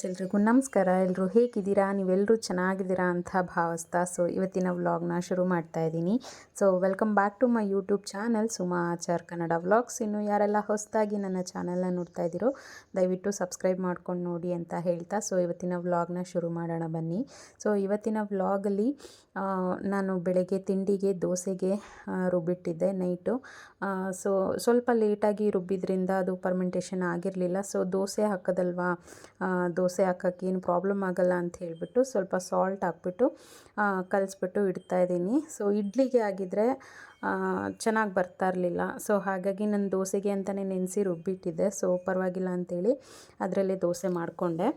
Friends, ಎಲ್ರಿಗೂ ನಮಸ್ಕಾರ. ಎಲ್ಲರೂ ಹೇಗಿದ್ದೀರಾ? ನೀವೆಲ್ಲರೂ ಚೆನ್ನಾಗಿದ್ದೀರಾ ಅಂತ ಭಾವಿಸ್ತಾ ಇವತ್ತಿನ ವ್ಲಾಗ್ನ ಶುರು ಮಾಡ್ತಾ ಇದ್ದೀನಿ. Welcome back to my YouTube channel Suma Achar Kannada vlogs. ಇನ್ನು ಯಾರೆಲ್ಲ ಹೊಸದಾಗಿ ನನ್ನ ಚಾನಲ್ನ ನೋಡ್ತಾ ಇದ್ದೀರೋ ದಯವಿಟ್ಟು ಸಬ್ಸ್ಕ್ರೈಬ್ ಮಾಡ್ಕೊಂಡು ನೋಡಿ ಅಂತ ಹೇಳ್ತಾ ಇವತ್ತಿನ ವ್ಲಾಗ್ನ ಶುರು ಮಾಡೋಣ ಬನ್ನಿ. ಇವತ್ತಿನ ವ್ಲಾಗಲ್ಲಿ ನಾನು ಬೆಳಗ್ಗೆ ತಿಂಡಿಗೆ ದೋಸೆಗೆ ರುಬ್ಬಿಟ್ಟಿದ್ದೆ ನೈಟು. ಸ್ವಲ್ಪ ಲೇಟಾಗಿ ರುಬ್ಬಿದ್ರಿಂದ ಅದು ಪರ್ಮೆಂಟೇಷನ್ ಆಗಿರಲಿಲ್ಲ. ದೋಸೆ ಹಾಕೋದಲ್ವಾ, ದೋಸೆ ಹಾಕೋಕ್ಕೆ ಏನು ಪ್ರಾಬ್ಲಮ್ ಆಗಲ್ಲ ಅಂತ ಹೇಳಿಬಿಟ್ಟು ಸ್ವಲ್ಪ ಸಾಲ್ಟ್ ಹಾಕ್ಬಿಟ್ಟು ಕಲಿಸ್ಬಿಟ್ಟು ಇಡ್ತಾಯಿದ್ದೀನಿ. ಇಡ್ಲಿಗೆ ಆಗಿದ್ದರೆ ಚೆನ್ನಾಗಿ ಬರ್ತಾ ಇರಲಿಲ್ಲ. ಹಾಗಾಗಿ ನಾನು ದೋಸೆಗೆ ಅಂತಲೇ ನೆನೆಸಿ ರುಬ್ಬಿಟ್ಟಿದ್ದೆ. ಪರವಾಗಿಲ್ಲ ಅಂಥೇಳಿ ಅದರಲ್ಲೇ ದೋಸೆ ಮಾಡಿಕೊಂಡೆ.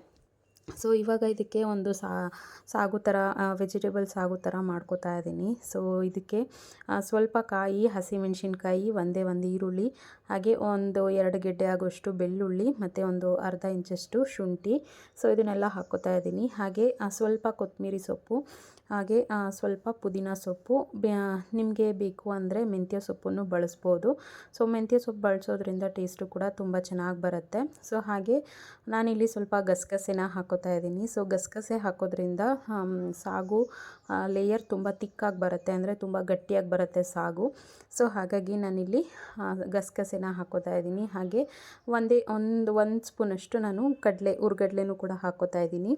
ಇವಾಗ ಇದಕ್ಕೆ ಒಂದು ಸಾಗು ಥರ ವೆಜಿಟೇಬಲ್ ಸಾಗು ಥರ ಮಾಡ್ಕೋತಾ ಇದ್ದೀನಿ. ಇದಕ್ಕೆ ಸ್ವಲ್ಪ ಕಾಯಿ, ಹಸಿಮೆಣಸಿನ್ಕಾಯಿ, ಒಂದು ಈರುಳ್ಳಿ, ಹಾಗೆ ಒಂದು 2 ಗೆಡ್ಡೆ ಆಗೋಷ್ಟು ಬೆಳ್ಳುಳ್ಳಿ ಮತ್ತು ಒಂದು ಅರ್ಧ ಇಂಚಷ್ಟು ಶುಂಠಿ. ಇದನ್ನೆಲ್ಲ ಹಾಕ್ಕೋತಾ ಇದ್ದೀನಿ. ಹಾಗೆ ಸ್ವಲ್ಪ ಕೊತ್ತಂಬರಿ ಸೊಪ್ಪು, ಹಾಗೆ ಸ್ವಲ್ಪ ಪುದೀನ ಸೊಪ್ಪು. ನಿಮಗೆ ಬೇಕು ಅಂದರೆ ಮೆಂತ್ಯ ಸೊಪ್ಪನ್ನು ಬಳಸ್ಬೋದು. ಮೆಂತ್ಯ ಸೊಪ್ಪು ಬಳಸೋದ್ರಿಂದ ಟೇಸ್ಟು ಕೂಡ ತುಂಬ ಚೆನ್ನಾಗಿ ಬರುತ್ತೆ. ಹಾಗೆ ನಾನಿಲ್ಲಿ ಸ್ವಲ್ಪ ಗಸಗಸೆನ ಹಾಕೋತಾ ಇದ್ದೀನಿ. ಗಸಗಸೆ ಹಾಕೋದ್ರಿಂದ ಸಾಗು ಲೇಯರ್ ತುಂಬ ತಿಕ್ಕಾಗಿ ಬರುತ್ತೆ, ಅಂದರೆ ತುಂಬ ಗಟ್ಟಿಯಾಗಿ ಬರುತ್ತೆ ಸಾಗು. ಹಾಗಾಗಿ ನಾನಿಲ್ಲಿ ಗಸಗಸೆನ ಹಾಕೋತಾ ಇದ್ದೀನಿ. ಹಾಗೆ ಒಂದು ಸ್ಪೂನಷ್ಟು ನಾನು ಹುರ್ಗಡ್ಲೆನೂ ಕೂಡ ಹಾಕೋತಾ ಇದ್ದೀನಿ.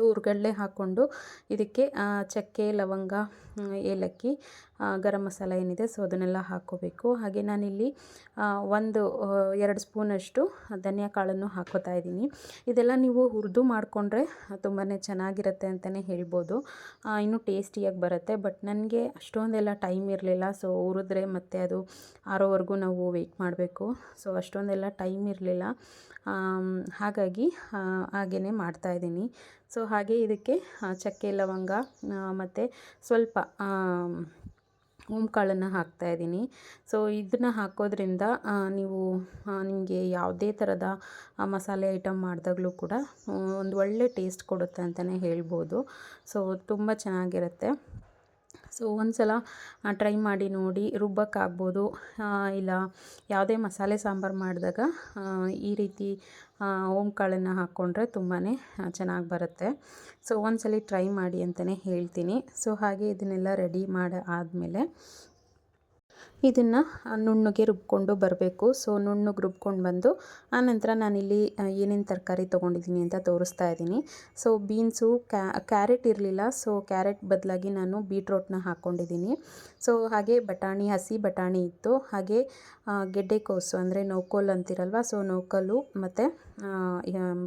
ಹುರ್ಗಡ್ಲೆ ಹಾಕ್ಕೊಂಡು ಇದಕ್ಕೆ ಚಕ್ಕೆ, ಲವಂಗ, ಏಲಕ್ಕಿ, ಗರಂ ಮಸಾಲ ಏನಿದೆ ಅದನ್ನೆಲ್ಲ ಹಾಕ್ಕೋಬೇಕು. ಹಾಗೆ ನಾನಿಲ್ಲಿ 2 ಸ್ಪೂನಷ್ಟು ಧನಿಯಾ ಕಾಳನ್ನು ಹಾಕ್ಕೋತಾ ಇದ್ದೀನಿ. ಇದೆಲ್ಲ ನೀವು ಹುರಿದು ಮಾಡಿಕೊಂಡ್ರೆ ತುಂಬಾ ಚೆನ್ನಾಗಿರುತ್ತೆ ಅಂತಲೇ ಹೇಳ್ಬೋದು, ಇನ್ನೂ ಟೇಸ್ಟಿಯಾಗಿ ಬರುತ್ತೆ. ಬಟ್ ನನಗೆ ಅಷ್ಟೊಂದೆಲ್ಲ ಟೈಮ್ ಇರಲಿಲ್ಲ. ಹುರಿದ್ರೆ ಮತ್ತು ಅದು ಆರೋವರೆಗೂ ನಾವು ವೆಯ್ಟ್ ಮಾಡಬೇಕು. ಅಷ್ಟೊಂದೆಲ್ಲ ಟೈಮ್ ಇರಲಿಲ್ಲ, ಹಾಗಾಗಿ ಹಾಗೇ ಮಾಡ್ತಾಯಿದ್ದೀನಿ. ಹಾಗೆ ಇದಕ್ಕೆ ಚಕ್ಕೆ, ಲವಂಗ ಮತ್ತು ಸ್ವಲ್ಪ ಓಂಕಾಳನ್ನು ಹಾಕ್ತಾಯಿದ್ದೀನಿ. ಇದನ್ನು ಹಾಕೋದ್ರಿಂದ ನೀವು ನಿಮಗೆ ಯಾವುದೇ ಥರದ ಮಸಾಲೆ ಐಟಮ್ ಮಾಡಿದಾಗಲೂ ಕೂಡ ಒಂದು ಒಳ್ಳೆ ಟೇಸ್ಟ್ ಕೊಡುತ್ತೆ ಅಂತಲೇ ಹೇಳ್ಬೋದು. ತುಂಬ ಚೆನ್ನಾಗಿರುತ್ತೆ. ಒಂದು ಸಲ ಟ್ರೈ ಮಾಡಿ ನೋಡಿ. ರುಬ್ಬಕ್ಕಾಗ್ಬೋದು, ಇಲ್ಲ ಯಾವುದೇ ಮಸಾಲೆ ಸಾಂಬಾರು ಮಾಡಿದಾಗ ಈ ರೀತಿ ಓಂಕಾಳನ್ನು ಹಾಕ್ಕೊಂಡ್ರೆ ತುಂಬಾ ಚೆನ್ನಾಗಿ ಬರುತ್ತೆ. ಒಂದ್ಸಲ ಟ್ರೈ ಮಾಡಿ ಅಂತಲೇ ಹೇಳ್ತೀನಿ. ಹಾಗೆ ಇದನ್ನೆಲ್ಲ ರೆಡಿ ಆದಮೇಲೆ ಇದನ್ನು ನುಣ್ಣಗೆ ರುಬ್ಕೊಂಡು ಬರಬೇಕು. ನುಣ್ಣಗೆ ರುಬ್ಕೊಂಡು ಬಂದು ಆನಂತರ ನಾನಿಲ್ಲಿ ಏನೇನು ತರಕಾರಿ ತೊಗೊಂಡಿದ್ದೀನಿ ಅಂತ ತೋರಿಸ್ತಾ ಇದ್ದೀನಿ. ಬೀನ್ಸು, ಕ್ಯಾರೆಟ್ ಇರಲಿಲ್ಲ. ಕ್ಯಾರೆಟ್ ಬದಲಾಗಿ ನಾನು ಬೀಟ್ರೋಟ್ನ ಹಾಕ್ಕೊಂಡಿದ್ದೀನಿ. ಹಾಗೆ ಬಟಾಣಿ, ಹಸಿ ಬಟಾಣಿ ಇತ್ತು. ಹಾಗೆ ಗೆಡ್ಡೆಕೋಸು ಅಂದರೆ ನೌಕೋಲ್ ಅಂತಿರಲ್ವ, ನೌಕಲು ಮತ್ತು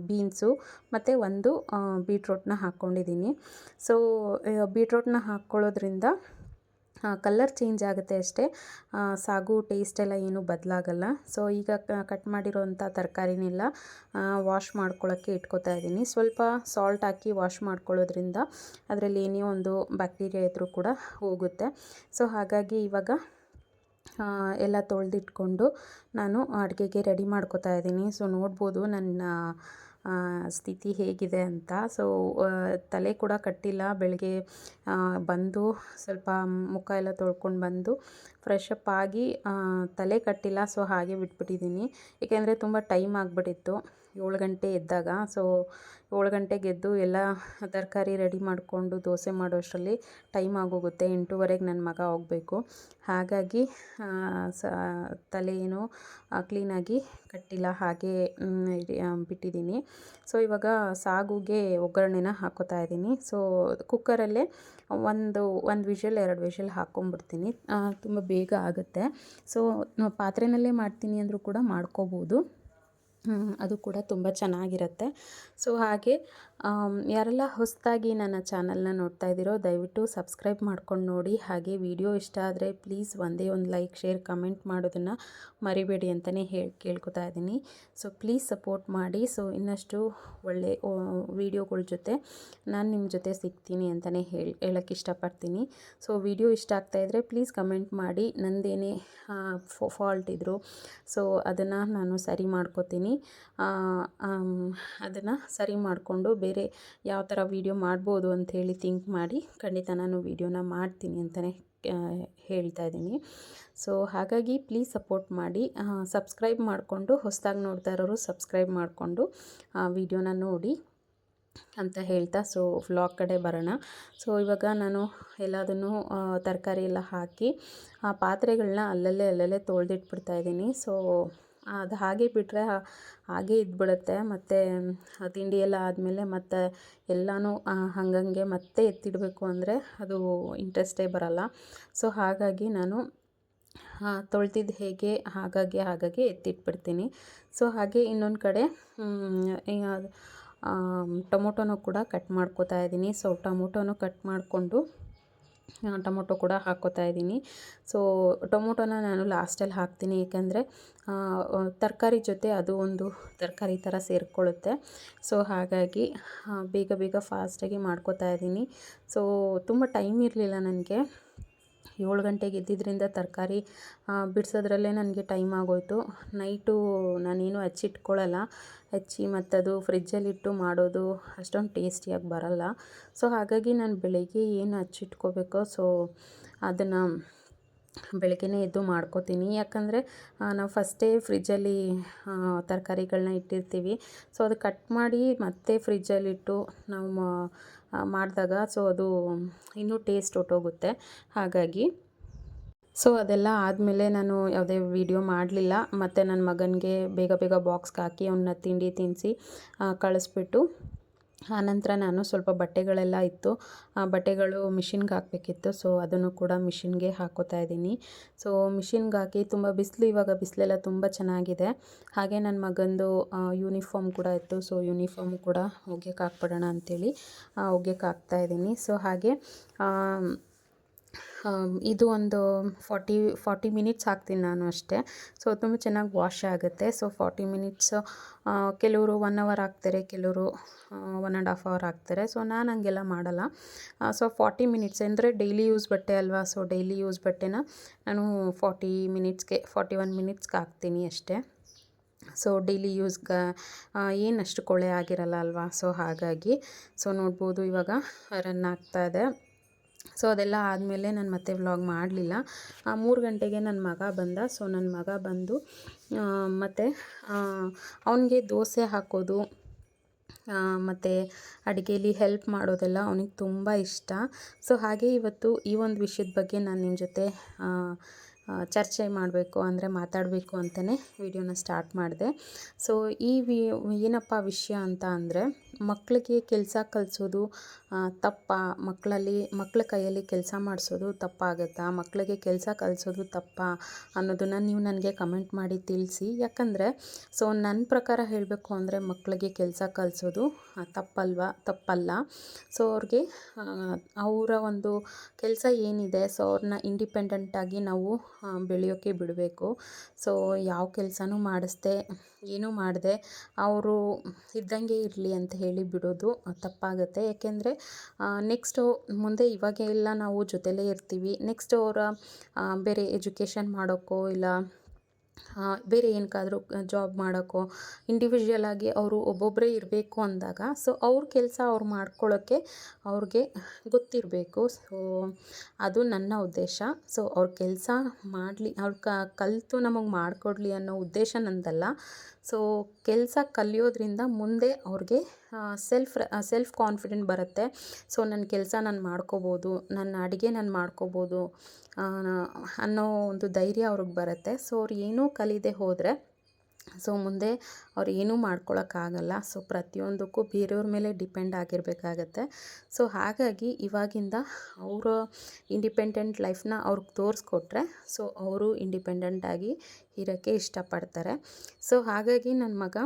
ಬೀನ್ಸು ಮತ್ತು ಒಂದು ಬೀಟ್ರೋಟ್ನ ಹಾಕ್ಕೊಂಡಿದ್ದೀನಿ. ಬೀಟ್ರೋಟ್ನ ಹಾಕ್ಕೊಳ್ಳೋದ್ರಿಂದ ಕಲರ್ ಚೇಂಜ್ ಆಗುತ್ತೆ ಅಷ್ಟೇ, ಸಾಗು ಟೇಸ್ಟೆಲ್ಲ ಏನೂ ಬದಲಾಗಲ್ಲ. ಈಗ ಕಟ್ ಮಾಡಿರೋವಂಥ ತರಕಾರಿನೆಲ್ಲ ವಾಶ್ ಮಾಡ್ಕೊಳ್ಳೋಕ್ಕೆ ಇಟ್ಕೋತಾ ಇದ್ದೀನಿ. ಸ್ವಲ್ಪ ಸಾಲ್ಟ್ ಹಾಕಿ ವಾಶ್ ಮಾಡ್ಕೊಳ್ಳೋದ್ರಿಂದ ಅದರಲ್ಲಿ ಏನೇ ಒಂದು ಬ್ಯಾಕ್ಟೀರಿಯಾ ಇದ್ದರೂ ಕೂಡ ಹೋಗುತ್ತೆ. ಹಾಗಾಗಿ ಇವಾಗ ಎಲ್ಲ ತೊಳೆದಿಟ್ಕೊಂಡು ನಾನು ಅಡುಗೆಗೆ ರೆಡಿ ಮಾಡ್ಕೋತಾ ಇದ್ದೀನಿ. ನೋಡ್ಬೋದು ನನ್ನ ಸ್ಥಿತಿ ಹೇಗಿದೆ ಅಂತ. ತಲೆ ಕೂಡ ಕಟ್ಟಿಲ್ಲ. ಬೆಳಗ್ಗೆ ಬಂದು ಸ್ವಲ್ಪ ಮುಖ ಎಲ್ಲ ತೊಳ್ಕೊಂಡು ಬಂದು ಫ್ರೆಶ್ ಅಪ್ ಆಗಿ ತಲೆ ಕಟ್ಟಿಲ್ಲ. ಹಾಗೆ ಬಿಟ್ಬಿಟ್ಟಿದ್ದೀನಿ. ಏಕೆಂದರೆ ತುಂಬ ಟೈಮ್ ಆಗಿಬಿಟ್ಟಿತ್ತು 7 ಗಂಟೆ ಎದ್ದಾಗ. 7 ಗಂಟೆಗೆ ಎದ್ದು ಎಲ್ಲ ತರಕಾರಿ ರೆಡಿ ಮಾಡಿಕೊಂಡು ದೋಸೆ ಮಾಡೋಷ್ಟರಲ್ಲಿ ಟೈಮ್ ಆಗೋಗುತ್ತೆ. 8:30ಗೆ ನನ್ನ ಮಗ ಹೋಗಬೇಕು. ಹಾಗಾಗಿ ತಲೆ ಏನೋ ಕ್ಲೀನಾಗಿ ಕಟ್ಟಿಲ್ಲ, ಹಾಗೆ ಬಿಟ್ಟಿದ್ದೀನಿ. ಇವಾಗ ಸಾಗುಗೆ ಒಗ್ಗರಣೆನ ಹಾಕೋತಾ ಇದ್ದೀನಿ. ಕುಕ್ಕರಲ್ಲೇ ಒಂದು ವಿಷಲ್ 2 ವಿಷಲ್ ಹಾಕ್ಕೊಂಬಿಡ್ತೀನಿ, ತುಂಬ ಬೇಗ ಆಗುತ್ತೆ. ಪಾತ್ರೆಯಲ್ಲೇ ಮಾಡ್ತೀನಿ ಅಂದರೂ ಕೂಡ ಮಾಡ್ಕೋಬೋದು, ಅದು ಕೂಡ ತುಂಬ ಚೆನ್ನಾಗಿರುತ್ತೆ. ಹಾಗೆ ಯಾರೆಲ್ಲ ಹೊಸದಾಗಿ ನನ್ನ ಚಾನಲ್ನ ನೋಡ್ತಾ ಇದ್ದೀರೋ ದಯವಿಟ್ಟು ಸಬ್ಸ್ಕ್ರೈಬ್ ಮಾಡ್ಕೊಂಡು ನೋಡಿ. ಹಾಗೆ ವಿಡಿಯೋ ಇಷ್ಟ ಆದರೆ ಪ್ಲೀಸ್ ಒಂದೇ ಒಂದು ಲೈಕ್, ಶೇರ್, ಕಮೆಂಟ್ ಮಾಡೋದನ್ನು ಮರಿಬೇಡಿ ಅಂತಲೇ ಕೇಳ್ಕೊತಾ ಇದ್ದೀನಿ. ಪ್ಲೀಸ್ ಸಪೋರ್ಟ್ ಮಾಡಿ. ಇನ್ನಷ್ಟು ಒಳ್ಳೆ ವಿಡಿಯೋಗಳ ಜೊತೆ ನಾನು ನಿಮ್ಮ ಜೊತೆ ಸಿಗ್ತೀನಿ ಅಂತಲೇ ಹೇಳೋಕ್ಕೆ ಇಷ್ಟಪಡ್ತೀನಿ. ವಿಡಿಯೋ ಇಷ್ಟ ಆಗ್ತಾಯಿದ್ರೆ ಪ್ಲೀಸ್ ಕಮೆಂಟ್ ಮಾಡಿ. ನಂದೇನೇ ಫಾಲ್ಟ್ ಇದ್ದರೂ ಅದನ್ನು ನಾನು ಸರಿ ಮಾಡ್ಕೋತೀನಿ. ಅದನ್ನು ಸರಿ ಮಾಡಿಕೊಂಡು ಬೇರೆ ಯಾವ ಥರ ವೀಡಿಯೋ ಮಾಡ್ಬೋದು ಅಂಥೇಳಿ ಥಿಂಕ್ ಮಾಡಿ ಖಂಡಿತ ನಾನು ವೀಡಿಯೋನ ಮಾಡ್ತೀನಿ ಅಂತಲೇ ಹೇಳ್ತಾ ಇದ್ದೀನಿ. ಸೊ ಹಾಗಾಗಿ ಪ್ಲೀಸ್ ಸಪೋರ್ಟ್ ಮಾಡಿ, ಸಬ್ಸ್ಕ್ರೈಬ್ ಮಾಡಿಕೊಂಡು ಹೊಸದಾಗಿ ನೋಡ್ತಾ ಇರೋರು ಸಬ್ಸ್ಕ್ರೈಬ್ ಮಾಡಿಕೊಂಡು ವೀಡಿಯೋನ ನೋಡಿ ಅಂತ ಹೇಳ್ತಾ ಸೊ ವ್ಲಾಗ್ ಕಡೆ ಬರೋಣ. ಸೊ ಇವಾಗ ನಾನು ಎಲ್ಲದನ್ನು ತರಕಾರಿ ಎಲ್ಲ ಹಾಕಿ ಆ ಪಾತ್ರೆಗಳನ್ನ ಅಲ್ಲಲ್ಲೇ ತೊಳೆದಿಟ್ಬಿಡ್ತಾ ಇದ್ದೀನಿ. ಸೊ ಅದು ಹಾಗೆ ಬಿಟ್ಟರೆ ಹಾಗೆ ಇದ್ಬಿಡುತ್ತೆ, ಮತ್ತು ತಿಂಡಿ ಎಲ್ಲ ಆದಮೇಲೆ ಮತ್ತು ಎಲ್ಲನೂ ಹಂಗಂಗೆ ಮತ್ತೆ ಎತ್ತಿಡಬೇಕು ಅಂದರೆ ಅದು ಇಂಟ್ರೆಸ್ಟೇ ಬರಲ್ಲ. ಸೊ ಹಾಗಾಗಿ ನಾನು ತೊಳ್ದಿದ್ದು ಹೇಗೆ ಹಾಗಾಗಿ ಎತ್ತಿಟ್ಬಿಡ್ತೀನಿ. ಸೊ ಹಾಗೆ ಇನ್ನೊಂದು ಕಡೆ ಟೊಮೊಟೊನೂ ಕೂಡ ಕಟ್ ಮಾಡ್ಕೋತಾ ಇದ್ದೀನಿ. ಸೊ ಟೊಮೊಟೊನೂ ಕಟ್ ಮಾಡಿಕೊಂಡು ಟೊಮೊಟೊ ಕೂಡ ಹಾಕ್ಕೋತಾ ಇದ್ದೀನಿ. ಸೊ ಟೊಮೊಟೊನ ನಾನು ಲಾಸ್ಟಲ್ಲಿ ಹಾಕ್ತೀನಿ, ಏಕೆಂದರೆ ತರಕಾರಿ ಜೊತೆ ಅದು ಒಂದು ತರಕಾರಿ ಥರ ಸೇರಿಕೊಳ್ಳುತ್ತೆ. ಸೊ ಹಾಗಾಗಿ ಬೇಗ ಫಾಸ್ಟಾಗಿ ಮಾಡ್ಕೋತಾ ಇದ್ದೀನಿ. ಸೊ ತುಂಬ ಟೈಮ್ ಇರಲಿಲ್ಲ ನನಗೆ, 7 ಗಂಟೆಗೆ ಎದ್ದಿದ್ದರಿಂದ ತರಕಾರಿ ಬಿಡಿಸೋದ್ರಲ್ಲೇ ನನಗೆ ಟೈಮ್ ಆಗೋಯಿತು. ನೈಟು ನಾನೇನು ಹೆಚ್ಚಿಟ್ಕೊಳ್ಳಲ್ಲ, ಮತ್ತದು ಫ್ರಿಜ್ಜಲ್ಲಿಟ್ಟು ಮಾಡೋದು ಅಷ್ಟೊಂದು ಟೇಸ್ಟಿಯಾಗಿ ಬರಲ್ಲ. ಸೊ ಹಾಗಾಗಿ ನಾನು ಬೆಳಗ್ಗೆ ಏನು ಹಚ್ಚಿಟ್ಕೋಬೇಕೋ ಸೊ ಅದನ್ನು ಬೆಳಗ್ಗೆನೇ ಎದ್ದು ಮಾಡ್ಕೋತೀನಿ. ಯಾಕಂದರೆ ನಾವು ಫಸ್ಟೇ ಫ್ರಿಜ್ಜಲ್ಲಿ ತರಕಾರಿಗಳನ್ನ ಇಟ್ಟಿರ್ತೀವಿ. ಸೊ ಅದು ಕಟ್ ಮಾಡಿ ಮತ್ತೆ ಫ್ರಿಜ್ಜಲ್ಲಿಟ್ಟು ನಾವು ಮಾಡಿದಾಗ ಸೊ ಅದು ಇನ್ನೂ ಟೇಸ್ಟ್ ಹೊರ್ಟೋಗುತ್ತೆ. ಹಾಗಾಗಿ ಸೊ ಅದೆಲ್ಲ ಆದಮೇಲೆ ನಾನು ಯಾವುದೇ ವೀಡಿಯೋ ಮಾಡಲಿಲ್ಲ. ಮತ್ತು ನನ್ನ ಮಗನಿಗೆ ಬೇಗ ಬಾಕ್ಸ್ಗೆ ಹಾಕಿ ಅವನ್ನ ತಿಂಡಿ ತಿನ್ನಿಸಿ ಕಳಿಸ್ಬಿಟ್ಟು ಆನಂತರ ನಾನು ಸ್ವಲ್ಪ ಬಟ್ಟೆಗಳೆಲ್ಲ ಇತ್ತು, ಆ ಬಟ್ಟೆಗಳು ಮಿಷಿನ್ಗೆ ಹಾಕಬೇಕಿತ್ತು. ಸೊ ಅದನ್ನು ಕೂಡ ಮಿಷಿನ್ಗೆ ಹಾಕ್ಕೋತಾ ಇದ್ದೀನಿ. ಸೊ ಮಿಷಿನ್ಗೆ ಹಾಕಿ ತುಂಬ ಬಿಸಿಲು, ಇವಾಗ ಬಿಸಿಲೆಲ್ಲ ತುಂಬ ಚೆನ್ನಾಗಿದೆ. ಹಾಗೆ ನನ್ನ ಮಗಂದು ಯೂನಿಫಾರ್ಮ್ ಕೂಡ ಇತ್ತು. ಸೊ ಯೂನಿಫಾರ್ಮ್ ಕೂಡ ಒಗ್ಯಕ್ಕೆ ಹಾಕ್ಬಿಡೋಣ ಅಂಥೇಳಿ ಒಗ್ಯಕ್ಕೆ ಹಾಕ್ತಾಯಿದ್ದೀನಿ. ಸೊ ಹಾಗೆ ಇದು ಒಂದು 40 ಮಿನಿಟ್ಸ್ ಹಾಕ್ತೀನಿ ನಾನು ಅಷ್ಟೇ. ಸೊ ತುಂಬ ಚೆನ್ನಾಗಿ ವಾಶ್ ಆಗುತ್ತೆ. ಸೊ 40 ಮಿನಿಟ್ಸು, ಕೆಲವರು 1 ಅವರ್ ಹಾಕ್ತಾರೆ, ಕೆಲವರು 1.5 ಅವರ್ ಹಾಕ್ತಾರೆ. ಸೊ ನಾನು ಹಂಗೆಲ್ಲ ಮಾಡಲ್ಲ. ಸೊ 40 ಮಿನಿಟ್ಸ್ ಅಂದರೆ ಡೈಲಿ ಯೂಸ್ ಬಟ್ಟೆ ಅಲ್ವಾ. ಸೊ ಡೈಲಿ ಯೂಸ್ ಬಟ್ಟೆನ ನಾನು 41 ಮಿನಿಟ್ಸ್ಗೆ ಹಾಕ್ತೀನಿ ಅಷ್ಟೇ. ಸೊ ಡೈಲಿ ಯೂಸ್ಗೆ ಏನಷ್ಟು ಕೊಳೆ ಆಗಿರಲ್ಲ ಅಲ್ವಾ. ಸೊ ಹಾಗಾಗಿ ಸೊ ನೋಡ್ಬೋದು ಇವಾಗ ರನ್ ಆಗ್ತಾಯಿದೆ. ಸೊ ಅದೆಲ್ಲ ಆದಮೇಲೆ ನಾನು ಮತ್ತೆ ವ್ಲಾಗ್ ಮಾಡಲಿಲ್ಲ. 3 ಗಂಟೆಗೆ ನನ್ನ ಮಗ ಬಂದ. ಸೊ ನನ್ನ ಮಗ ಬಂದು ಮತ್ತು ಅವನಿಗೆ ದೋಸೆ ಹಾಕೋದು ಮತ್ತು ಅಡುಗೆಯಲ್ಲಿ ಹೆಲ್ಪ್ ಮಾಡೋದೆಲ್ಲ ಅವನಿಗೆ ತುಂಬ ಇಷ್ಟ. ಸೊ ಹಾಗೆ ಇವತ್ತು ಈ ಒಂದು ವಿಷಯದ ಬಗ್ಗೆ ನಾನು ನಿಮ್ಮ ಜೊತೆ ಚರ್ಚೆ ಮಾಡಬೇಕು ಅಂದರೆ ಮಾತಾಡಬೇಕು ಅಂತಲೇ ವಿಡಿಯೋನ ಸ್ಟಾರ್ಟ್ ಮಾಡಿದೆ. ಸೊ ಏನಪ್ಪ ವಿಷಯ ಅಂತ ಅಂದರೆ, ಮಕ್ಕಳಿಗೆ ಕೆಲಸ ಕಲಿಸೋದು ತಪ್ಪಾ? ಮಕ್ಕಳ ಕೈಯಲ್ಲಿ ಕೆಲಸ ಮಾಡಿಸೋದು ತಪ್ಪಾಗುತ್ತಾ? ಮಕ್ಕಳಿಗೆ ಕೆಲಸ ಕಲಿಸೋದು ತಪ್ಪಾ ಅನ್ನೋದನ್ನು ನೀವು ನನಗೆ ಕಮೆಂಟ್ ಮಾಡಿ ತಿಳಿಸಿ. ಯಾಕಂದರೆ ಸೊ ನನ್ನ ಪ್ರಕಾರ ಹೇಳಬೇಕು ಅಂದರೆ ಮಕ್ಕಳಿಗೆ ಕೆಲಸ ಕಲಿಸೋದು ತಪ್ಪಲ್ಲ. ಸೊ ಅವ್ರಿಗೆ ಅವರ ಒಂದು ಕೆಲಸ ಏನಿದೆ ಸೊ ಅವ್ರನ್ನ ಇಂಡಿಪೆಂಡೆಂಟಾಗಿ ನಾವು ಬೆಳೆಯೋಕ್ಕೆ ಬಿಡಬೇಕು. ಸೊ ಯಾವ ಕೆಲಸನೂ ಮಾಡಿಸ್ದೆ ಏನೂ ಮಾಡದೆ ಅವರು ಇದ್ದಂಗೆ ಇರಲಿ ಅಂತ ಹೇಳಿ ಬಿಡೋದು ತಪ್ಪಾಗುತ್ತೆ. ಏಕೆಂದರೆ ನೆಕ್ಸ್ಟು ಮುಂದೆ ಇವಾಗೆಲ್ಲ ನಾವು ಜೊತೆಲೇ ಇರ್ತೀವಿ. ನೆಕ್ಸ್ಟ್ ಅವರ ಬೇರೆ ಎಜುಕೇಷನ್ ಮಾಡೋಕ್ಕೋ ಇಲ್ಲ ಬೇರೆ ಏನಕ್ಕಾದರೂ ಜಾಬ್ ಮಾಡೋಕ್ಕೋ ಇಂಡಿವಿಜುವಲ್ ಆಗಿ ಅವರು ಒಬ್ಬೊಬ್ಬರೇ ಇರಬೇಕು ಅಂದಾಗ ಸೊ ಅವ್ರ ಕೆಲಸ ಅವ್ರು ಮಾಡ್ಕೊಳ್ಳೋಕ್ಕೆ ಅವ್ರಿಗೆ ಗೊತ್ತಿರಬೇಕು. ಸೊ ಅದು ನನ್ನ ಉದ್ದೇಶ. ಸೊ ಅವ್ರ ಕೆಲಸ ಮಾಡಲಿ, ಅವ್ರು ಕಲಿತು ನಮಗೆ ಮಾಡಿಕೊಡ್ಲಿ ಅನ್ನೋ ಉದ್ದೇಶ ನಂದಲ್ಲ. ಸೊ ಕೆಲಸ ಕಲಿಯೋದ್ರಿಂದ ಮುಂದೆ ಅವ್ರಿಗೆ ಸೆಲ್ಫ್ ಕಾನ್ಫಿಡೆಂಟ್ ಬರುತ್ತೆ. ಸೊ ನನ್ನ ಕೆಲಸ ನಾನು ಮಾಡ್ಕೋಬೋದು, ನನ್ನ ಅಡುಗೆ ನಾನು ಮಾಡ್ಕೋಬೋದು ಅನ್ನೋ ಒಂದು ಧೈರ್ಯ ಅವ್ರಿಗೆ ಬರುತ್ತೆ. ಸೊ ಅವ್ರು ಏನೂ ಕಲಿಯದೆ ಹೋದರೆ ಸೊ ಮುಂದೆ ಅವ್ರು ಏನೂ ಮಾಡ್ಕೊಳಕ್ಕಾಗಲ್ಲ. ಸೊ ಪ್ರತಿಯೊಂದಕ್ಕೂ ಬೇರೆಯವ್ರ ಮೇಲೆ ಡಿಪೆಂಡ್ ಆಗಿರಬೇಕಾಗತ್ತೆ. ಸೊ ಹಾಗಾಗಿ ಇವಾಗಿಂದ ಅವರ ಇಂಡಿಪೆಂಡೆಂಟ್ ಲೈಫ್ನ ಅವ್ರಿಗೆ ತೋರಿಸ್ಕೊಟ್ರೆ ಸೊ ಅವರು ಇಂಡಿಪೆಂಡೆಂಟಾಗಿ ಇರೋಕ್ಕೆ ಇಷ್ಟಪಡ್ತಾರೆ. ಸೊ ಹಾಗಾಗಿ ನನ್ನ ಮಗ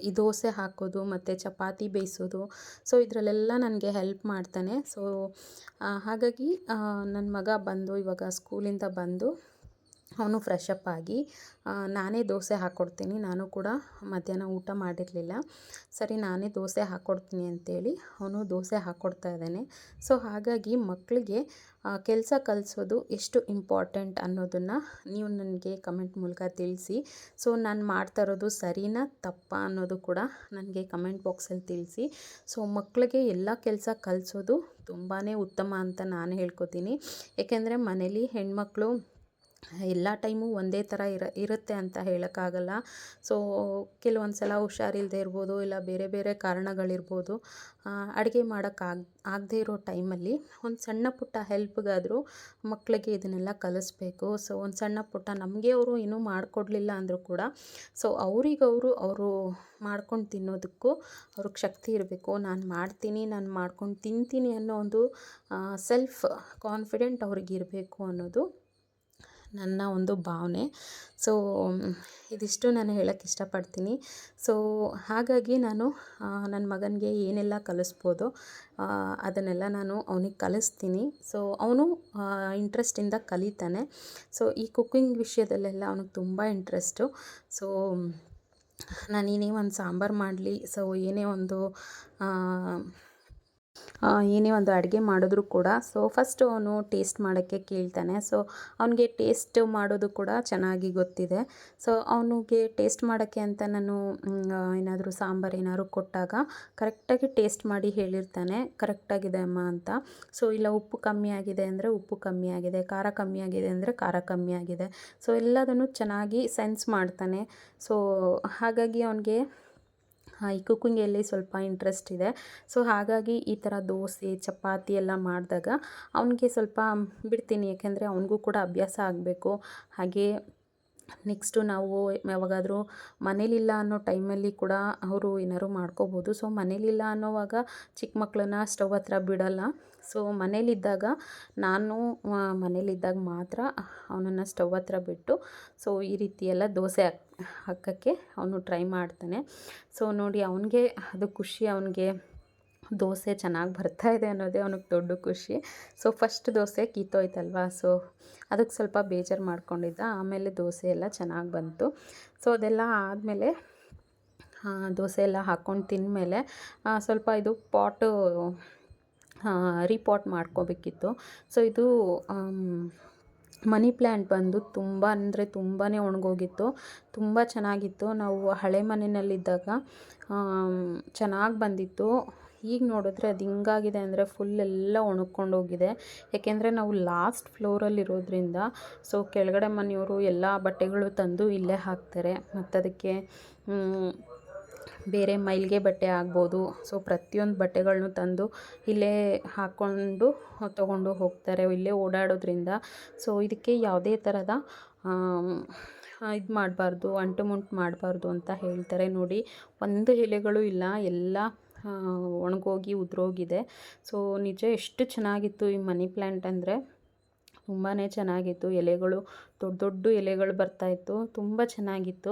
ಈ ದೋಸೆ ಹಾಕೋದು ಮತ್ತು ಚಪಾತಿ ಬೇಯಿಸೋದು ಸೊ ಇದರಲ್ಲೆಲ್ಲ ನನಗೆ ಹೆಲ್ಪ್ ಮಾಡ್ತಾನೆ. ಸೊ ಹಾಗಾಗಿ ನನ್ನ ಮಗ ಬಂದು ಇವಾಗ ಸ್ಕೂಲಿಂದ ಬಂದು ಅವನು ಫ್ರೆಶ್ ಅಪ್ ಆಗಿ ನಾನೇ ದೋಸೆ ಹಾಕ್ಕೊಡ್ತೀನಿ. ನಾನು ಕೂಡ ಮಧ್ಯಾಹ್ನ ಊಟ ಮಾಡಿರಲಿಲ್ಲ. ಸರಿ ನಾನೇ ದೋಸೆ ಹಾಕ್ಕೊಡ್ತೀನಿ ಅಂತೇಳಿ ಅವನು ದೋಸೆ ಹಾಕ್ಕೊಡ್ತಾ ಇದ್ದಾನೆ. ಸೊ ಹಾಗಾಗಿ ಮಕ್ಕಳಿಗೆ ಕೆಲಸ ಕಲಿಸೋದು ಎಷ್ಟು ಇಂಪಾರ್ಟೆಂಟ್ ಅನ್ನೋದನ್ನು ನೀವು ನನಗೆ ಕಮೆಂಟ್ ಮೂಲಕ ತಿಳಿಸಿ. ಸೊ ನಾನು ಮಾಡ್ತಾ ಇರೋದು ಸರಿನಾ ತಪ್ಪಾ ಅನ್ನೋದು ಕೂಡ ನನಗೆ ಕಮೆಂಟ್ ಬಾಕ್ಸಲ್ಲಿ ತಿಳಿಸಿ. ಸೊ ಮಕ್ಕಳಿಗೆ ಎಲ್ಲ ಕೆಲಸ ಕಲಿಸೋದು ತುಂಬಾ ಉತ್ತಮ ಅಂತ ನಾನು ಹೇಳ್ಕೊತೀನಿ. ಏಕೆಂದರೆ ಮನೇಲಿ ಹೆಣ್ಮಕ್ಳು ಎಲ್ಲ ಟೈಮು ಒಂದೇ ಥರ ಇರುತ್ತೆ ಅಂತ ಹೇಳೋಕ್ಕಾಗಲ್ಲ. ಸೊ ಕೆಲವೊಂದು ಸಲ ಹುಷಾರಿಲ್ಲದೆ ಇರ್ಬೋದು, ಇಲ್ಲ ಬೇರೆ ಬೇರೆ ಕಾರಣಗಳಿರ್ಬೋದು. ಅಡುಗೆ ಆಗದೇ ಇರೋ ಟೈಮಲ್ಲಿ ಒಂದು ಸಣ್ಣ ಪುಟ್ಟ ಹೆಲ್ಪ್ಗಾದರೂ ಮಕ್ಕಳಿಗೆ ಇದನ್ನೆಲ್ಲ ಕಲಿಸ್ಬೇಕು. ಸೊ ಒಂದು ಸಣ್ಣ ಪುಟ್ಟ ನಮಗೆ ಅವರು ಇನ್ನೂ ಮಾಡಿಕೊಡ್ಲಿಲ್ಲ ಅಂದರೂ ಕೂಡ ಸೊ ಅವರು ಮಾಡ್ಕೊಂಡು ತಿನ್ನೋದಕ್ಕೂ ಅವ್ರಿಗೆ ಶಕ್ತಿ ಇರಬೇಕು. ನಾನು ಮಾಡ್ತೀನಿ, ನಾನು ಮಾಡ್ಕೊಂಡು ತಿಂತೀನಿ ಅನ್ನೋ ಒಂದು ಸೆಲ್ಫ್ ಕಾನ್ಫಿಡೆಂಟ್ ಅವ್ರಿಗಿರಬೇಕು ಅನ್ನೋದು ನನ್ನ ಒಂದು ಭಾವನೆ. ಸೊ ಇದಿಷ್ಟು ನಾನು ಹೇಳೋಕ್ಕೆ ಇಷ್ಟಪಡ್ತೀನಿ. ಸೊ ಹಾಗಾಗಿ ನಾನು ನನ್ನ ಮಗನಿಗೆ ಏನೆಲ್ಲ ಕಲಿಸ್ಬೋದೋ ಅದನ್ನೆಲ್ಲ ನಾನು ಅವನಿಗೆ ಕಲಿಸ್ತೀನಿ. ಸೊ ಅವನು ಇಂಟ್ರೆಸ್ಟಿಂದ ಕಲಿತಾನೆ. ಸೊ ಈ ಕುಕ್ಕಿಂಗ್ ವಿಷಯದಲ್ಲೆಲ್ಲ ಅವನಿಗೆ ತುಂಬ ಇಂಟ್ರೆಸ್ಟು. ಸೊ ನಾನು ಏನೇ ಒಂದು ಸಾಂಬಾರು ಮಾಡಲಿ, ಸೊ ಏನೇ ಒಂದು ಅಡುಗೆ ಮಾಡಿದ್ರೂ ಕೂಡ ಸೊ ಫಸ್ಟು ಅವನು ಟೇಸ್ಟ್ ಮಾಡೋಕ್ಕೆ ಕೇಳ್ತಾನೆ. ಸೊ ಅವನಿಗೆ ಟೇಸ್ಟ್ ಮಾಡೋದು ಕೂಡ ಚೆನ್ನಾಗಿ ಗೊತ್ತಿದೆ. ಸೊ ಅವನಿಗೆ ಟೇಸ್ಟ್ ಮಾಡೋಕ್ಕೆ ಅಂತ ನಾನು ಏನಾದರೂ ಸಾಂಬಾರು ಏನಾದ್ರು ಕೊಟ್ಟಾಗ ಕರೆಕ್ಟಾಗಿ ಟೇಸ್ಟ್ ಮಾಡಿ ಹೇಳಿರ್ತಾನೆ, ಕರೆಕ್ಟಾಗಿದೆ ಅಮ್ಮ ಅಂತ. ಸೊ ಇಲ್ಲ ಉಪ್ಪು ಕಮ್ಮಿ ಆಗಿದೆ ಅಂದರೆ ಉಪ್ಪು ಕಮ್ಮಿ ಆಗಿದೆ, ಖಾರ ಕಮ್ಮಿ ಆಗಿದೆ ಅಂದರೆ ಖಾರ ಕಮ್ಮಿ ಆಗಿದೆ. ಸೊ ಎಲ್ಲದನ್ನು ಚೆನ್ನಾಗಿ ಸೆನ್ಸ್ ಮಾಡ್ತಾನೆ. ಸೊ ಹಾಗಾಗಿ ಅವನಿಗೆ ಈ ಕುಕ್ಕಿಂಗಲ್ಲಿ ಸ್ವಲ್ಪ ಇಂಟ್ರೆಸ್ಟ್ ಇದೆ. ಸೊ ಹಾಗಾಗಿ ಈ ಥರ ದೋಸೆ, ಚಪಾತಿ ಎಲ್ಲ ಮಾಡಿದಾಗ ಅವನಿಗೆ ಸ್ವಲ್ಪ ಬಿಡ್ತೀನಿ. ಯಾಕೆಂದರೆ ಅವನಿಗೂ ಕೂಡ ಅಭ್ಯಾಸ ಆಗಬೇಕು. ಹಾಗೆ ನೆಕ್ಸ್ಟು ನಾವು ಯಾವಾಗಾದರೂ ಮನೇಲಿಲ್ಲ ಅನ್ನೋ ಟೈಮಲ್ಲಿ ಕೂಡ ಅವರು ಏನಾದ್ರು ಮಾಡ್ಕೋಬೋದು. ಸೊ ಮನೇಲಿಲ್ಲ ಅನ್ನೋವಾಗ ಚಿಕ್ಕ ಮಕ್ಕಳನ್ನ ಸ್ಟವ್ ಹತ್ರ ಬಿಡಲ್ಲ. ಸೊ ಮನೇಲಿದ್ದಾಗ ನಾನು ಮನೇಲಿದ್ದಾಗ ಮಾತ್ರ ಅವನನ್ನು ಸ್ಟವ್ ಹತ್ರ ಬಿಟ್ಟು ಸೊ ಈ ರೀತಿ ಎಲ್ಲ ದೋಸೆ ಹಾಕೋಕ್ಕೆ ಅವನು ಟ್ರೈ ಮಾಡ್ತಾನೆ. ಸೊ ನೋಡಿ ಅವನಿಗೆ ಅದು ಖುಷಿ, ಅವನಿಗೆ ದೋಸೆ ಚೆನ್ನಾಗಿ ಬರ್ತಾಯಿದೆ ಅನ್ನೋದೇ ಅವನಿಗೆ ದೊಡ್ಡ ಖುಷಿ. ಸೊ ಫಸ್ಟ್ ದೋಸೆ ಕಿತ್ತೋಯ್ತಲ್ವ, ಸೊ ಅದಕ್ಕೆ ಸ್ವಲ್ಪ ಬೇಜಾರು ಮಾಡ್ಕೊಂಡಿದ್ದ. ಆಮೇಲೆ ದೋಸೆ ಎಲ್ಲ ಚೆನ್ನಾಗಿ ಬಂತು. ಸೊ ಅದೆಲ್ಲ ಆದಮೇಲೆ ದೋಸೆ ಎಲ್ಲ ಹಾಕ್ಕೊಂಡು ತಿಂದಮೇಲೆ ಸ್ವಲ್ಪ ಇದು ರೀಪಾಟ್ ಮಾಡ್ಕೋಬೇಕಿತ್ತು. ಸೊ ಇದು ಮನಿ ಪ್ಲ್ಯಾಂಟ್ ಬಂದು ತುಂಬ ಅಂದರೆ ತುಂಬಾ ಒಣಗೋಗಿತ್ತು. ತುಂಬ ಚೆನ್ನಾಗಿತ್ತು. ನಾವು ಹಳೆ ಮನೆಯಲ್ಲಿದ್ದಾಗ ಚೆನ್ನಾಗಿ ಬಂದಿತ್ತು. ಈಗ ನೋಡಿದ್ರೆ ಅದು ಹಿಂಗಾಗಿದೆ ಅಂದರೆ ಫುಲ್ ಎಲ್ಲ ಒಣಗ್ಕೊಂಡೋಗಿದೆ. ಏಕೆಂದರೆ ನಾವು ಲಾಸ್ಟ್ ಫ್ಲೋರಲ್ಲಿರೋದ್ರಿಂದ ಸೊ ಕೆಳಗಡೆ ಮನೆಯವರು ಎಲ್ಲ ಬಟ್ಟೆಗಳು ತಂದು ಇಲ್ಲೇ ಹಾಕ್ತಾರೆ. ಮತ್ತು ಅದಕ್ಕೆ ಬೇರೆ ಮೈಲಿಗೆ ಬಟ್ಟೆ ಆಗ್ಬೋದು, ಸೊ ಪ್ರತಿಯೊಂದು ಬಟ್ಟೆಗಳನ್ನೂ ತಂದು ಇಲ್ಲೇ ಹಾಕ್ಕೊಂಡು ತೊಗೊಂಡು ಹೋಗ್ತಾರೆ ಇಲ್ಲೇ ಓಡಾಡೋದ್ರಿಂದ. ಸೊ ಇದಕ್ಕೆ ಯಾವುದೇ ಥರದ ಇದು ಮಾಡಬಾರ್ದು, ಅಂಟು ಮುಂಟು ಮಾಡಬಾರ್ದು ಅಂತ ಹೇಳ್ತಾರೆ. ನೋಡಿ ಒಂದು ಎಲೆಗಳು ಇಲ್ಲ, ಎಲ್ಲ ಒಣಗೋಗಿ ಉದುರೋಗಿದೆ. ಸೊ ನಿಜ ಎಷ್ಟು ಚೆನ್ನಾಗಿತ್ತು ಈ ಮನಿ ಪ್ಲ್ಯಾಂಟ್ ಅಂದರೆ ತುಂಬಾ ಚೆನ್ನಾಗಿತ್ತು. ಎಲೆಗಳು ದೊಡ್ಡ ದೊಡ್ಡ ಎಲೆಗಳು ಬರ್ತಾಯಿತ್ತು, ತುಂಬ ಚೆನ್ನಾಗಿತ್ತು.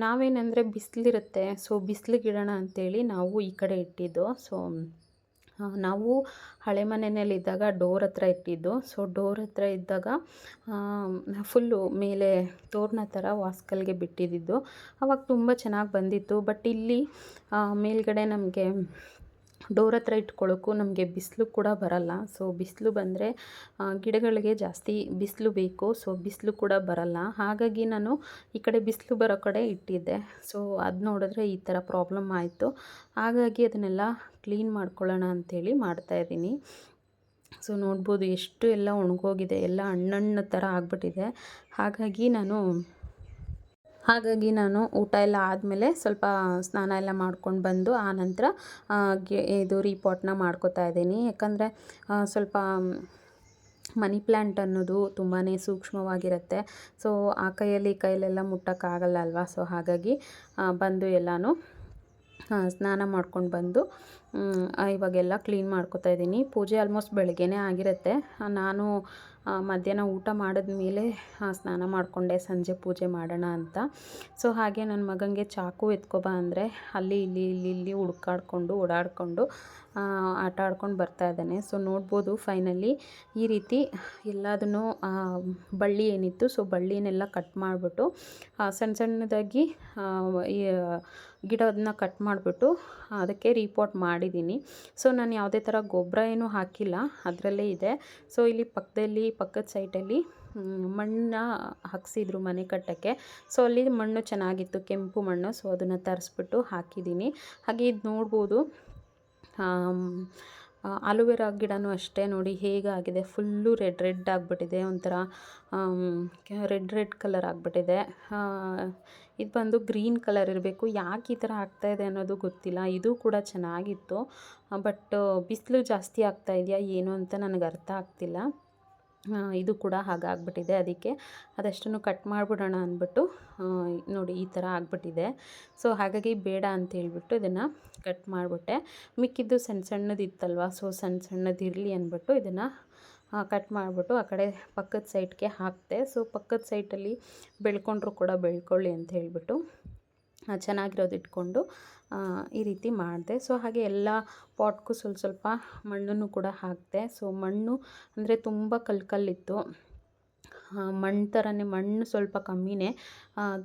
ನಾವೇನಂದರೆ ಬಿಸಿಲಿರುತ್ತೆ, ಸೊ ಬಿಸಿಲಿಗಿಡೋಣ ಅಂಥೇಳಿ ನಾವು ಈ ಕಡೆ ಇಟ್ಟಿದ್ದು. ಸೊ ನಾವು ಹಳೆ ಮನೆಯಲ್ಲಿದ್ದಾಗ ಡೋರ್ ಹತ್ರ ಇಟ್ಟಿದ್ದು. ಸೊ ಡೋರ್ ಹತ್ರ ಇದ್ದಾಗ ಫುಲ್ಲು ಮೇಲೆ ತೋರಣ ಥರ ವಾಸ್ಕಲ್ಗೆ ಬಿಟ್ಟಿದ್ದು. ಆವಾಗ ತುಂಬ ಚೆನ್ನಾಗಿ ಬಂದಿತ್ತು. ಬಟ್ ಇಲ್ಲಿ ಮೇಲ್ಗಡೆ ನಮಗೆ ಡೋರ್ ಹತ್ರ ಇಟ್ಕೊಳ್ಳೋಕ್ಕೂ ನಮಗೆ ಬಿಸಿಲು ಕೂಡ ಬರಲ್ಲ. ಸೊ ಬಿಸಿಲು ಬಂದರೆ ಗಿಡಗಳಿಗೆ ಜಾಸ್ತಿ ಬಿಸಿಲು ಬೇಕು. ಸೊ ಬಿಸಿಲು ಕೂಡ ಬರಲ್ಲ. ಹಾಗಾಗಿ ನಾನು ಈ ಕಡೆ ಬಿಸಿಲು ಬರೋ ಕಡೆ ಇಟ್ಟಿದ್ದೆ. ಸೊ ಅದು ನೋಡಿದ್ರೆ ಈ ಥರ ಪ್ರಾಬ್ಲಮ್ ಆಯಿತು. ಹಾಗಾಗಿ ಅದನ್ನೆಲ್ಲ ಕ್ಲೀನ್ ಮಾಡ್ಕೊಳ್ಳೋಣ ಅಂಥೇಳಿ ಮಾಡ್ತಾಯಿದ್ದೀನಿ. ಸೊ ನೋಡ್ಬೋದು ಎಷ್ಟು ಎಲ್ಲ ಒಣಗೋಗಿದೆ, ಎಲ್ಲ ಹಣ್ಣು ಥರ ಆಗಿಬಿಟ್ಟಿದೆ. ಹಾಗಾಗಿ ನಾನು ಊಟ ಎಲ್ಲ ಆದಮೇಲೆ ಸ್ವಲ್ಪ ಸ್ನಾನ ಎಲ್ಲ ಮಾಡ್ಕೊಂಡು ಬಂದು ಆನಂತರ ಇದು ರೀಪಾಟ್ನ ಮಾಡ್ಕೋತಾ ಇದ್ದೀನಿ. ಯಾಕಂದರೆ ಸ್ವಲ್ಪ ಮನಿ ಪ್ಲ್ಯಾಂಟ್ ಅನ್ನೋದು ತುಂಬಾ ಸೂಕ್ಷ್ಮವಾಗಿರುತ್ತೆ. ಸೊ ಆ ಕೈಯಲ್ಲೆಲ್ಲ ಮುಟ್ಟೋಕ್ಕಾಗಲ್ಲ ಅಲ್ವಾ. ಸೊ ಹಾಗಾಗಿ ಬಂದು ಎಲ್ಲನೂ ಸ್ನಾನ ಮಾಡ್ಕೊಂಡು ಬಂದು ಇವಾಗೆಲ್ಲ ಕ್ಲೀನ್ ಮಾಡ್ಕೋತಾ ಇದ್ದೀನಿ. ಪೂಜೆ ಆಲ್ಮೋಸ್ಟ್ ಬೆಳಗ್ಗೆನೇ ಆಗಿರುತ್ತೆ. ನಾನು ಮಧ್ಯಾಹ್ನ ಊಟ ಮಾಡಿದ್ಮೇಲೆ ಸ್ನಾನ ಮಾಡಿಕೊಂಡೆ ಸಂಜೆ ಪೂಜೆ ಮಾಡೋಣ ಅಂತ. ಸೊ ಹಾಗೆ ನನ್ನ ಮಗನಿಗೆ ಚಾಕು ಎತ್ಕೊಬಾ ಅಂದರೆ ಅಲ್ಲಿ ಇಲ್ಲಿ ಹುಡ್ಕಾಡ್ಕೊಂಡು ಓಡಾಡಿಕೊಂಡು ಆಟ ಆಡ್ಕೊಂಡು ಬರ್ತಾ ಇದ್ದಾನೆ. ಸೊ ನೋಡ್ಬೋದು ಫೈನಲಿ ಈ ರೀತಿ ಎಲ್ಲದನ್ನು ಬಳ್ಳಿ ಏನಿತ್ತು ಸೊ ಬಳ್ಳಿನೆಲ್ಲ ಕಟ್ ಮಾಡಿಬಿಟ್ಟು ಸಣ್ಣ ಸಣ್ಣದಾಗಿ ಈ ಗಿಡದನ್ನ ಕಟ್ ಮಾಡಿಬಿಟ್ಟು ಅದಕ್ಕೆ ರೀಪಾಟ್ ಮಾಡಿದ್ದೀನಿ. ಸೊ ನಾನು ಯಾವುದೇ ಥರ ಗೊಬ್ಬರ ಏನೂ ಹಾಕಿಲ್ಲ, ಅದರಲ್ಲೇ ಇದೆ. ಸೊ ಇಲ್ಲಿ ಪಕ್ಕದ ಸೈಟಲ್ಲಿ ಮಣ್ಣನ್ನ ಹಾಕ್ಸಿದ್ರು ಮನೆ ಕಟ್ಟೋಕ್ಕೆ. ಸೊ ಅಲ್ಲಿ ಮಣ್ಣು ಚೆನ್ನಾಗಿತ್ತು, ಕೆಂಪು ಮಣ್ಣು. ಸೊ ಅದನ್ನು ತರಿಸ್ಬಿಟ್ಟು ಹಾಕಿದ್ದೀನಿ. ಹಾಗೆ ಇದು ನೋಡ್ಬೋದು ಆಲೂವೆರಾ ಗಿಡನೂ ಅಷ್ಟೇ ನೋಡಿ ಹೇಗಾಗಿದೆ, ಫುಲ್ಲು ರೆಡ್ ಆಗಿಬಿಟ್ಟಿದೆ, ಒಂಥರ ರೆಡ್ ಕಲರ್ ಆಗಿಬಿಟ್ಟಿದೆ. ಇದು ಬಂದು ಗ್ರೀನ್ ಕಲರ್ ಇರಬೇಕು, ಯಾಕೆ ಈ ಥರ ಆಗ್ತಾಯಿದೆ ಅನ್ನೋದು ಗೊತ್ತಿಲ್ಲ. ಇದು ಕೂಡ ಚೆನ್ನಾಗಿತ್ತು, ಬಟ್ ಬಿಸಿಲು ಜಾಸ್ತಿ ಆಗ್ತಾ ಇದೆಯಾ ಏನು ಅಂತ ನನಗೆ ಅರ್ಥ ಆಗ್ತಿಲ್ಲ. ಇದು ಕೂಡ ಹಾಗಾಗ್ಬಿಟ್ಟಿದೆ. ಅದಕ್ಕೆ ಅದಷ್ಟನ್ನು ಕಟ್ ಮಾಡಿಬಿಡೋಣ ಅಂದ್ಬಿಟ್ಟು ನೋಡಿ ಈ ಥರ ಆಗಿಬಿಟ್ಟಿದೆ. ಸೊ ಹಾಗಾಗಿ ಬೇಡ ಅಂತ ಹೇಳ್ಬಿಟ್ಟು ಇದನ್ನು ಕಟ್ ಮಾಡಿಬಿಟ್ಟೆ. ಮಿಕ್ಕಿದ್ದು ಸಣ್ಣ ಸಣ್ಣದಿತ್ತಲ್ವ, ಸೊ ಸಣ್ಣದಿರಲಿ ಅಂದ್ಬಿಟ್ಟು ಇದನ್ನು ಕಟ್ ಮಾಡಿಬಿಟ್ಟು ಆ ಕಡೆ ಪಕ್ಕದ ಸೈಡ್ಗೆ ಹಾಕಿದೆ. ಸೊ ಪಕ್ಕದ ಸೈಟಲ್ಲಿ ಬೆಳ್ಕೊಂಡ್ರು ಕೂಡ ಬೆಳ್ಕೊಳ್ಳಿ ಅಂತ ಹೇಳಿಬಿಟ್ಟು ಚೆನ್ನಾಗಿರೋದು ಇಟ್ಕೊಂಡು ಈ ರೀತಿ ಮಾಡಿದೆ. ಸೊ ಹಾಗೆ ಎಲ್ಲ ಪಾಟ್ಗೂ ಸ್ವಲ್ಪ ಮಣ್ಣನ್ನು ಕೂಡ ಹಾಕಿದೆ. ಸೊ ಮಣ್ಣು ಅಂದರೆ ತುಂಬ ಕಲ್ಲಿತ್ತು, ಮಣ್ಣು ಥರನೇ, ಮಣ್ಣು ಸ್ವಲ್ಪ ಕಮ್ಮಿನೇ,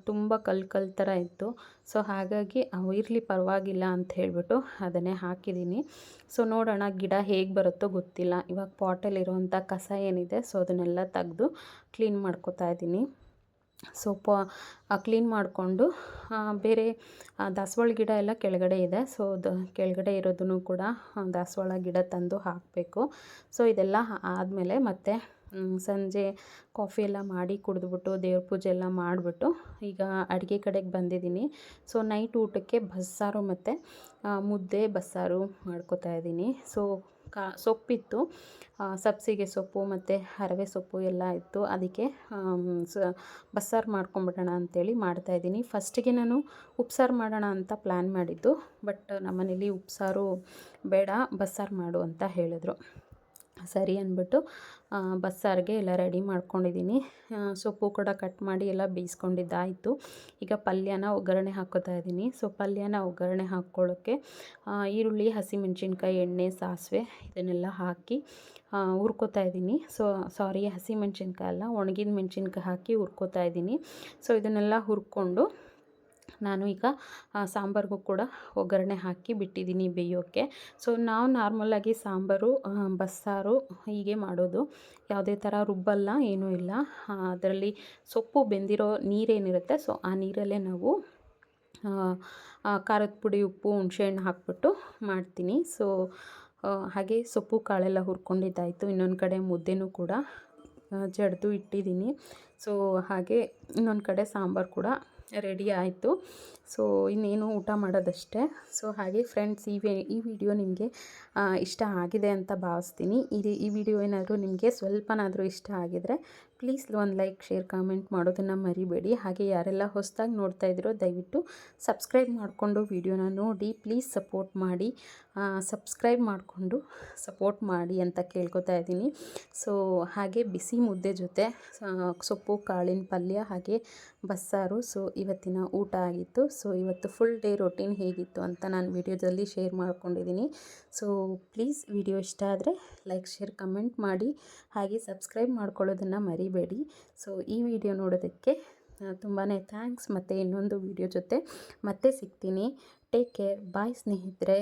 ತುಂಬ ಕಲ್ಲು ಥರ ಇತ್ತು. ಸೊ ಹಾಗಾಗಿ ಇರಲಿ ಪರವಾಗಿಲ್ಲ ಅಂತ ಹೇಳಿಬಿಟ್ಟು ಅದನ್ನೇ ಹಾಕಿದ್ದೀನಿ. ಸೊ ನೋಡೋಣ ಗಿಡ ಹೇಗೆ ಬರುತ್ತೋ ಗೊತ್ತಿಲ್ಲ. ಇವಾಗ ಪಾಟಲ್ಲಿರುವಂಥ ಕಸ ಏನಿದೆ ಸೊ ಅದನ್ನೆಲ್ಲ ತೆಗೆದು ಕ್ಲೀನ್ ಮಾಡ್ಕೊತಾ ಇದ್ದೀನಿ. ಸೊ ಕ್ಲೀನ್ ಮಾಡಿಕೊಂಡು ಬೇರೆ ದಾಸವಾಳ ಗಿಡ ಎಲ್ಲ ಕೆಳಗಡೆ ಇದೆ. ಸೊ ಕೆಳಗಡೆ ಇರೋದನ್ನು ಕೂಡ ದಾಸವಾಳ ಗಿಡ ತಂದು ಹಾಕಬೇಕು. ಸೊ ಇದೆಲ್ಲ ಆದಮೇಲೆ ಮತ್ತೆ ಸಂಜೆ ಕಾಫಿ ಎಲ್ಲ ಮಾಡಿ ಕುಡಿದ್ಬಿಟ್ಟು ದೇವ್ರ ಪೂಜೆ ಎಲ್ಲ ಮಾಡಿಬಿಟ್ಟು ಈಗ ಅಡುಗೆ ಕಡೆಗೆ ಬಂದಿದ್ದೀನಿ. ಸೊ ನೈಟ್ ಊಟಕ್ಕೆ ಬಸ್ಸಾರು ಮತ್ತು ಮುದ್ದೆ ಬಸ್ಸಾರು ಮಾಡ್ಕೊತಾ ಇದ್ದೀನಿ. ಸೊ ಸೊಪ್ಪಿತ್ತು, ಸಬ್ಬಸಿಗೆ ಸೊಪ್ಪು ಮತ್ತು ಹರವೆ ಸೊಪ್ಪು ಎಲ್ಲ ಇತ್ತು. ಅದಕ್ಕೆ ಬಸ್ಸಾರು ಮಾಡ್ಕೊಂಬಿಡೋಣ ಅಂಥೇಳಿ ಮಾಡ್ತಾಯಿದ್ದೀನಿ. ಫಸ್ಟಿಗೆ ನಾನು ಉಪ್ಸಾರು ಮಾಡೋಣ ಅಂತ ಪ್ಲ್ಯಾನ್ ಮಾಡಿದ್ದು, ಬಟ್ ನಮ್ಮನೇಲಿ ಉಪ್ಸಾರು ಬೇಡ ಬಸ್ಸಾರು ಮಾಡು ಅಂತ ಹೇಳಿದ್ರು. ಸರಿ ಅಂದ್ಬಿಟ್ಟು ಬಸ್ಸಾರಿಗೆ ಎಲ್ಲ ರೆಡಿ ಮಾಡ್ಕೊಂಡಿದ್ದೀನಿ. ಸೊಪ್ಪು ಕೂಡ ಕಟ್ ಮಾಡಿ ಎಲ್ಲ ಬೇಯಿಸ್ಕೊಂಡಿದ್ದಾಯಿತು. ಈಗ ಪಲ್ಯನ ಒಗ್ಗರಣೆ ಹಾಕ್ಕೋತಾ ಇದ್ದೀನಿ. ಸೊ ಪಲ್ಯನ ಒಗ್ಗರಣೆ ಹಾಕ್ಕೊಳ್ಳೋಕ್ಕೆ ಈರುಳ್ಳಿ, ಹಸಿಮೆಣ್ಸಿನ್ಕಾಯಿ, ಎಣ್ಣೆ, ಸಾಸಿವೆ ಇದನ್ನೆಲ್ಲ ಹಾಕಿ ಹುರ್ಕೋತಾ ಇದ್ದೀನಿ. ಹಸಿಮೆಣ್ಸಿನ್ಕಾಯಿ ಅಲ್ಲ, ಒಣಗಿದ ಮೆಣಸಿನ್ಕಾಯಿ ಹಾಕಿ ಹುರ್ಕೋತಾ ಇದ್ದೀನಿ. ಸೊ ಇದನ್ನೆಲ್ಲ ಹುರ್ಕೊಂಡು ನಾನು ಈಗ ಸಾಂಬಾರಿಗೂ ಕೂಡ ಒಗ್ಗರಣೆ ಹಾಕಿ ಬಿಟ್ಟಿದ್ದೀನಿ ಬೇಯೋಕ್ಕೆ. ಸೊ ನಾವು ನಾರ್ಮಲಾಗಿ ಸಾಂಬಾರು ಬಸ್ಸಾರು ಹೀಗೆ ಮಾಡೋದು, ಯಾವುದೇ ಥರ ರುಬ್ಬಲ್ಲ, ಏನೂ ಇಲ್ಲ. ಅದರಲ್ಲಿ ಸೊಪ್ಪು ಬೆಂದಿರೋ ನೀರೇನಿರುತ್ತೆ ಸೊ ಆ ನೀರಲ್ಲೇ ನಾವು ಖಾರದ ಪುಡಿ, ಉಪ್ಪು, ಹುಣಸೆಹಣ್ಣು ಹಾಕ್ಬಿಟ್ಟು ಮಾಡ್ತೀನಿ. ಸೊ ಹಾಗೆ ಸೊಪ್ಪು ಕಾಳೆಲ್ಲ ಹುರ್ಕೊಂಡಿದ್ದಾಯಿತು. ಇನ್ನೊಂದು ಕಡೆ ಮುದ್ದೆನೂ ಕೂಡ ಜಡಿದು ಇಟ್ಟಿದ್ದೀನಿ. ಸೊ ಹಾಗೆ ಇನ್ನೊಂದು ಕಡೆ ಸಾಂಬಾರು ಕೂಡ ರೆಡಿ ಆಯಿತು. ಸೊ ಇನ್ನೇನು ಊಟ ಮಾಡೋದಷ್ಟೇ. ಸೊ ಹಾಗೆ ಫ್ರೆಂಡ್ಸ್, ಈ ವಿಡಿಯೋ ನಿಮಗೆ ಇಷ್ಟ ಆಗಿದೆ ಅಂತ ಭಾವಿಸ್ತೀನಿ. ಈ ವಿಡಿಯೋ ಏನಾದರೂ ನಿಮಗೆ ಸ್ವಲ್ಪನಾದರೂ ಇಷ್ಟ ಆಗಿದರೆ ಪ್ಲೀಸ್ ಒಂದು ಲೈಕ್, ಶೇರ್, ಕಾಮೆಂಟ್ ಮಾಡೋದನ್ನು ಮರಿಬೇಡಿ. ಹಾಗೆ ಯಾರೆಲ್ಲ ಹೊಸದಾಗಿ ನೋಡ್ತಾ ಇದ್ದೀರೋ ದಯವಿಟ್ಟು ಸಬ್ಸ್ಕ್ರೈಬ್ ಮಾಡಿಕೊಂಡು ವಿಡಿಯೋನ ನೋಡಿ ಪ್ಲೀಸ್ ಸಪೋರ್ಟ್ ಮಾಡಿ. ಸಬ್ಸ್ಕ್ರೈಬ್ ಮಾಡಿಕೊಂಡು ಸಪೋರ್ಟ್ ಮಾಡಿ ಅಂತ ಕೇಳ್ಕೊತಾ ಇದ್ದೀನಿ. ಸೊ ಹಾಗೆ ಬಿಸಿ ಮುದ್ದೆ ಜೊತೆ ಸೊಪ್ಪು ಕಾಳಿನ ಪಲ್ಯ ಹಾಗೆ ಬಸ್ಸಾರು. ಸೊ ಇವತ್ತಿನ ಊಟ ಆಗಿತ್ತು. ಸೊ ಇವತ್ತು ಫುಲ್ ಡೇ ರೊಟೀನ್ ಹೇಗಿತ್ತು ಅಂತ ನಾನು ವಿಡಿಯೋದಲ್ಲಿ ಶೇರ್ ಮಾಡ್ಕೊಂಡಿದ್ದೀನಿ. ಸೊ ಪ್ಲೀಸ್ ವಿಡಿಯೋ ಇಷ್ಟ ಆದರೆ ಲೈಕ್, ಶೇರ್, ಕಮೆಂಟ್ ಮಾಡಿ. ಹಾಗೆ ಸಬ್ಸ್ಕ್ರೈಬ್ ಮಾಡ್ಕೊಳ್ಳೋದನ್ನು ಮರಿಬೇಡಿ. ಸೊ ಈ ವಿಡಿಯೋ ನೋಡೋದಕ್ಕೆ ತುಂಬಾ ಥ್ಯಾಂಕ್ಸ್. ಮತ್ತು ಇನ್ನೊಂದು ವಿಡಿಯೋ ಜೊತೆ ಮತ್ತೆ ಸಿಗ್ತೀನಿ. Take care. ಬಾಯ್ ಸ್ನೇಹಿತರೆ.